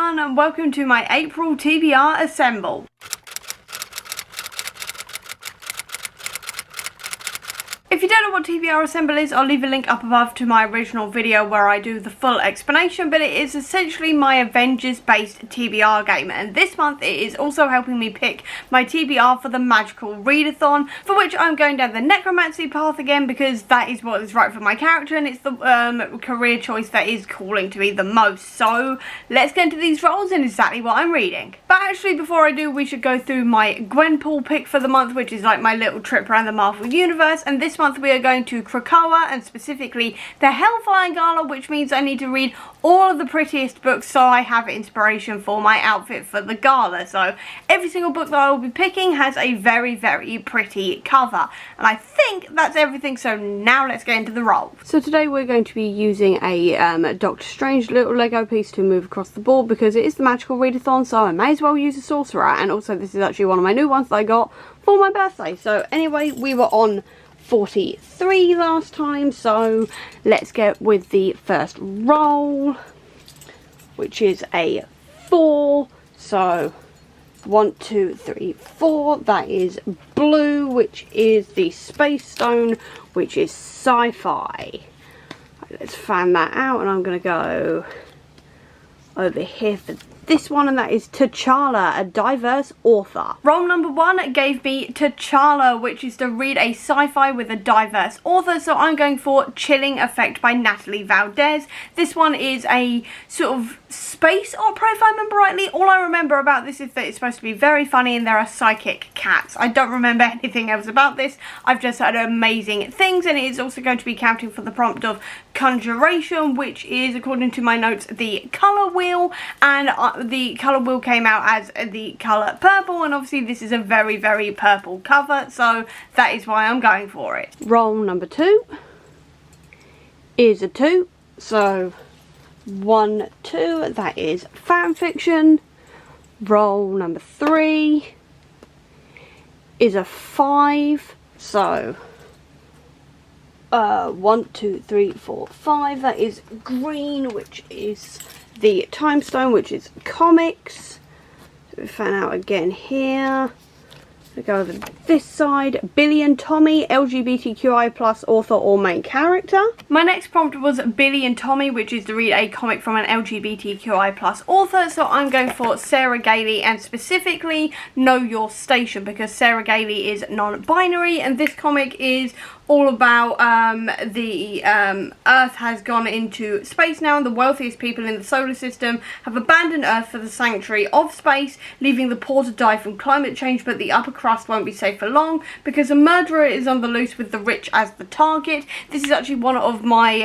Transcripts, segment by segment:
everyone and welcome to my April TBR Assemble. If you don't know what TBR Assemble is, I'll leave a link up above to my original video where I do the full explanation, but it is essentially my Avengers based TBR game, and this month it is also helping me pick my TBR for the magical readathon, for which I'm going down the necromancy path again because that is what is right for my character and it's the career choice that is calling to me the most. So let's get into these roles and exactly what I'm reading. But actually before I do, we should go through my Gwenpool pick for the month, which is like my little trip around the Marvel Universe, and this month we are going to Krakoa and specifically the Hellfire Gala, which means I need to read all of the prettiest books so I have inspiration for my outfit for the gala. So every single book that I will be picking has a very, very pretty cover, and I think that's everything. So now let's get into the roles. So today we're going to be using a Doctor Strange little Lego piece to move across the board because it is the magical readathon, so I may as well use a sorcerer, and also this is actually one of my new ones that I got for my birthday. So anyway, we were on 43 last time, so let's get with the first roll, which is a 4. So 1, 2, 3, 4. That is blue, which is the space stone, which is sci-fi. Right, let's fan that out, and I'm going to go over here for this one, and that is T'Challa, a diverse author. Role number 1 gave me T'Challa, which is to read a sci-fi with a diverse author, so I'm going for Chilling Effect by Natalie Valdez. This one is a sort of space opera, if I remember rightly. All I remember about this is that it's supposed to be very funny and there are psychic cats. I don't remember anything else about this. I've just heard amazing things, and it is also going to be counting for the prompt of conjuration, which is, according to my notes, the colour wheel, and the colour wheel came out as the colour purple, and obviously this is a very, very purple cover, so that is why I'm going for it. Roll number 2 is a 2, so 1, 2, that is fan fiction. Roll number 3 is a 5, so 1, 2, 3, 4, 5, that is green, which is the time stone, which is comics. So we fan out again here. We go over this side. Billy and Tommy, LGBTQI plus author or main character. My next prompt was Billy and Tommy, which is to read a comic from an LGBTQI plus author, so I'm going for Sarah Gailey, and specifically Know Your Station, because Sarah Gailey is non-binary and this comic is all about the Earth has gone into space now, and the wealthiest people in the solar system have abandoned Earth for the sanctuary of space, leaving the poor to die from climate change, but the upper crust won't be safe for long because a murderer is on the loose with the rich as the target. This is actually one of my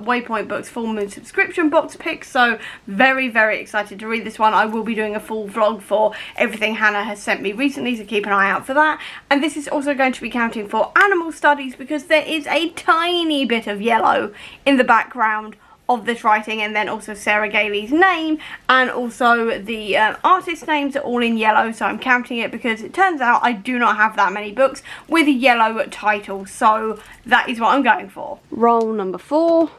Waypoint Books full moon subscription box picks, so very, very excited to read this one. I will be doing a full vlog for everything Hannah has sent me recently, so keep an eye out for that. And this is also going to be counting for animal studies because there is a tiny bit of yellow in the background of this writing, and then also Sarah Gailey's name and also the artist names are all in yellow, so I'm counting it because it turns out I do not have that many books with yellow titles, so that is what I'm going for. Roll number 4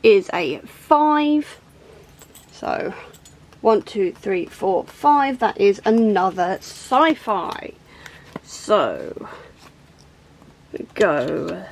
is a 5, so 1, 2, 3, 4, 5, that is another sci-fi. So we go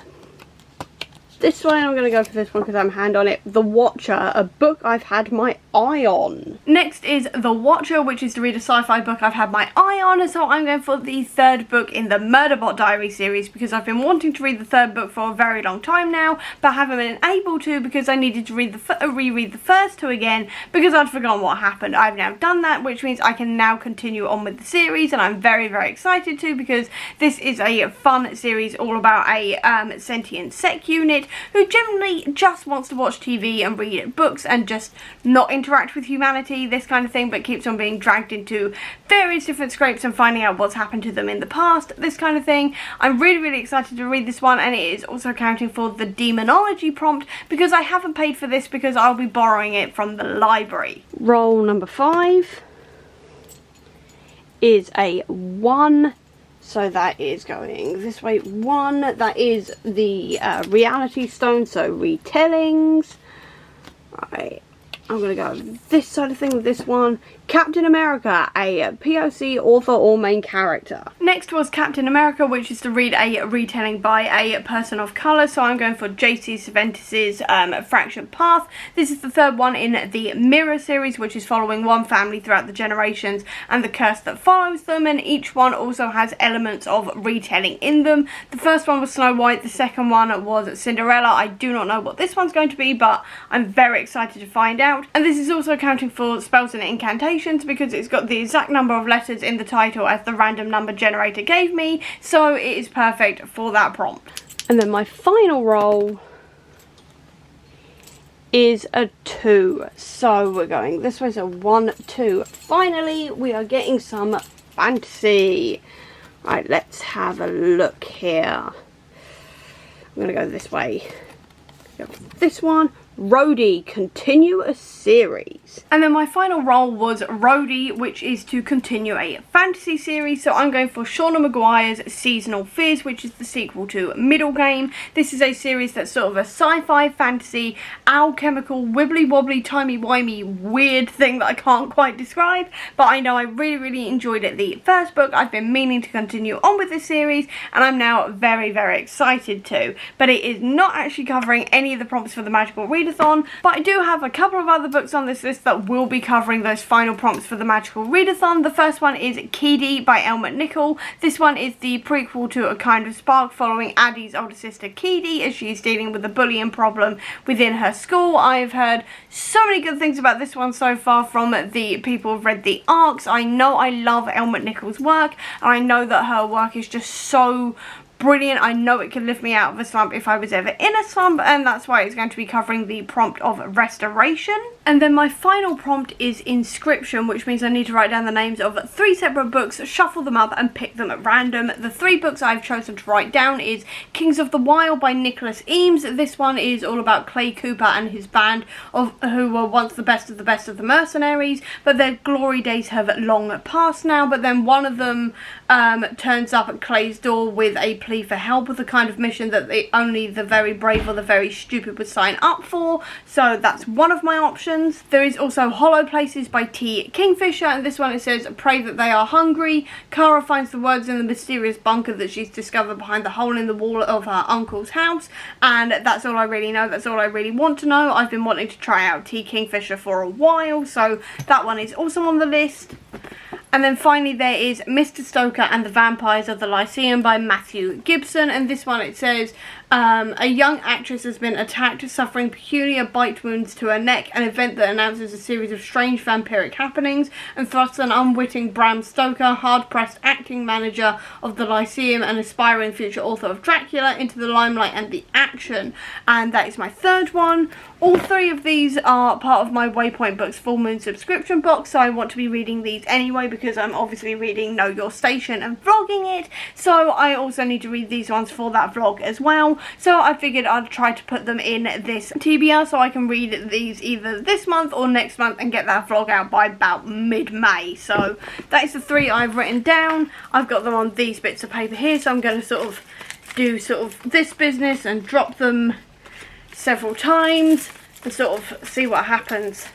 this way. I'm going to go for this one because I'm hand on it. The Watcher, a book I've had my eye on. Next is The Watcher, which is to read a sci-fi book I've had my eye on, so I'm going for the 3rd book in the Murderbot Diary series because I've been wanting to read the 3rd book for a very long time now, but haven't been able to because I needed to reread the first 2 again because I'd forgotten what happened. I've now done that, which means I can now continue on with the series, and I'm very, very excited to because this is a fun series all about a sentient sec unit who generally just wants to watch TV and read books and just not interact with humanity, this kind of thing, but keeps on being dragged into various different scrapes and finding out what's happened to them in the past, this kind of thing. I'm really, really excited to read this one, and it is also accounting for the demonology prompt because I haven't paid for this because I'll be borrowing it from the library. Roll number 5 is a 1. So that is going this way. 1, that is the reality stone, so retellings. Right, I'm going to go this side of thing with this one. Captain America, a POC author or main character. Next was Captain America, which is to read a retelling by a person of colour. So I'm going for J.C. Cervantes' Fractured Path. This is the third one in the Mirror series, which is following one family throughout the generations and the curse that follows them. And each one also has elements of retelling in them. The first one was Snow White. The second one was Cinderella. I do not know what this one's going to be, but I'm very excited to find out. And this is also accounting for spells and incantations because it's got the exact number of letters in the title as the random number generator gave me, so it is perfect for that prompt. And then my final roll is a 2, so we're going this way, so 1, 2. Finally, we are getting some fantasy. Right, let's have a look here. I'm going to go this way. Go for this one. Rhodey, continue a series. And then my final role was Rhodey, which is to continue a fantasy series. So I'm going for Shauna Maguire's Seasonal Fears, which is the sequel to Middle Game. This is a series that's sort of a sci-fi, fantasy, alchemical, wibbly-wobbly, timey-wimey, weird thing that I can't quite describe. But I know I really enjoyed it the first book. I've been meaning to continue on with this series, and I'm now very excited to. But it is not actually covering any of the prompts for the Magical Readathon, but I do have a couple of other books on this list that will be covering those final prompts for the Magical Readathon. The first one is Keedy by Elle McNichol. This one is the prequel to A Kind of Spark, following Addie's older sister Keedy as she's dealing with a bullying problem within her school. I have heard so many good things about this one so far from the people who've read the arcs. I know I love Elle McNichol's work, and I know that her work is just so brilliant. I know it can lift me out of a slump if I was ever in a slump, and that's why it's going to be covering the prompt of restoration. And then my final prompt is Inscription, which means I need to write down the names of 3 separate books, shuffle them up and pick them at random. The 3 books I've chosen to write down is Kings of the Wild by Nicholas Eames. This one is all about Clay Cooper and his band of who were once the best of the mercenaries, but their glory days have long passed now. But then one of them turns up at Clay's door with a plea for help, with the kind of mission that only the very brave or the very stupid would sign up for. So that's one of my options. There is also Hollow Places by T. Kingfisher, and this one it says, pray that they are hungry. Kara finds the words in the mysterious bunker that she's discovered behind the hole in the wall of her uncle's house, and that's all I really know. That's all I really want to know. I've been wanting to try out T. Kingfisher for a while, so that one is also on the list. And then finally there is Mr. Stoker and the Vampires of the Lyceum by Matthew Gibson, and this one it says, a young actress has been attacked, suffering peculiar bite wounds to her neck, an event that announces a series of strange vampiric happenings and thrusts an unwitting Bram Stoker, hard-pressed acting manager of the Lyceum and aspiring future author of Dracula, into the limelight and the action. And that is my third one. All 3 of these are part of my Waypoint Books Full Moon subscription box, so I want to be reading these anyway because I'm obviously reading Know Your Station and vlogging it, so I also need to read these ones for that vlog as well. So I figured I'd try to put them in this TBR so I can read these either this month or next month and get that vlog out by about mid-May. So that is the 3 I've written down. I've got them on these bits of paper here, so I'm going to sort of do this business and drop them several times and sort of see what happens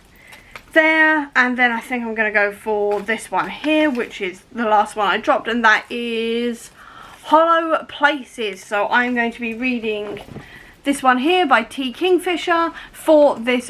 there. And then I think I'm going to go for this one here, which is the last one I dropped, and that is Hollow Places. So I'm going to be reading this one here by T. Kingfisher for this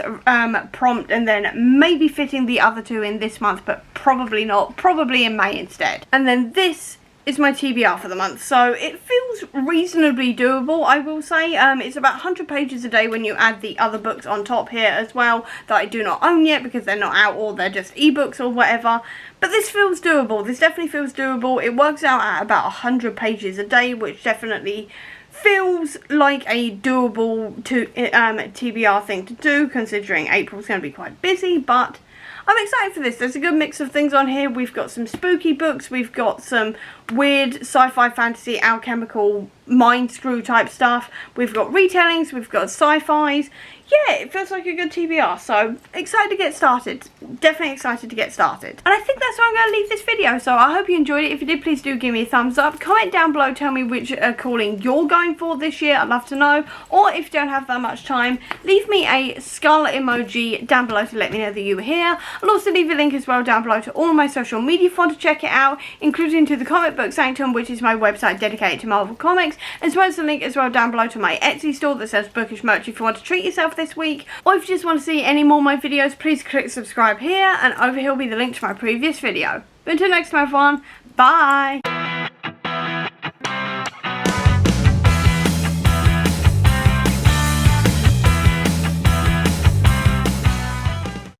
prompt, and then maybe fitting the other 2 in this month, but probably not, probably in May instead. And then this is my TBR for the month, so it feels reasonably doable, I will say. It's about 100 pages a day when you add the other books on top here as well that I do not own yet because they're not out or they're just ebooks or whatever. But this feels doable. This definitely feels doable. It works out at about 100 pages a day, which definitely feels like a doable TBR thing to do, considering April's going to be quite busy, but I'm excited for this. There's a good mix of things on here. We've got some spooky books, we've got some weird sci-fi, fantasy, alchemical, mind screw type stuff. We've got retellings, we've got sci-fis. yeah, it feels like a good TBR, so excited to get started. Definitely excited to get started. And I think that's where I'm going to leave this video, so I hope you enjoyed it. If you did, please do give me a thumbs up. Comment down below, tell me which calling you're going for this year, I'd love to know. Or if you don't have that much time, leave me a skull emoji down below to let me know that you were here. I'll also leave a link as well down below to all of my social media if you want to check it out, including to the Comic Book Sanctum, which is my website dedicated to Marvel Comics, as well as a link as well down below to my Etsy store that says bookish merch if you want to treat yourself this week. Or if you just want to see any more of my videos, please click subscribe here, and over here will be the link to my previous video. But until next time everyone, bye!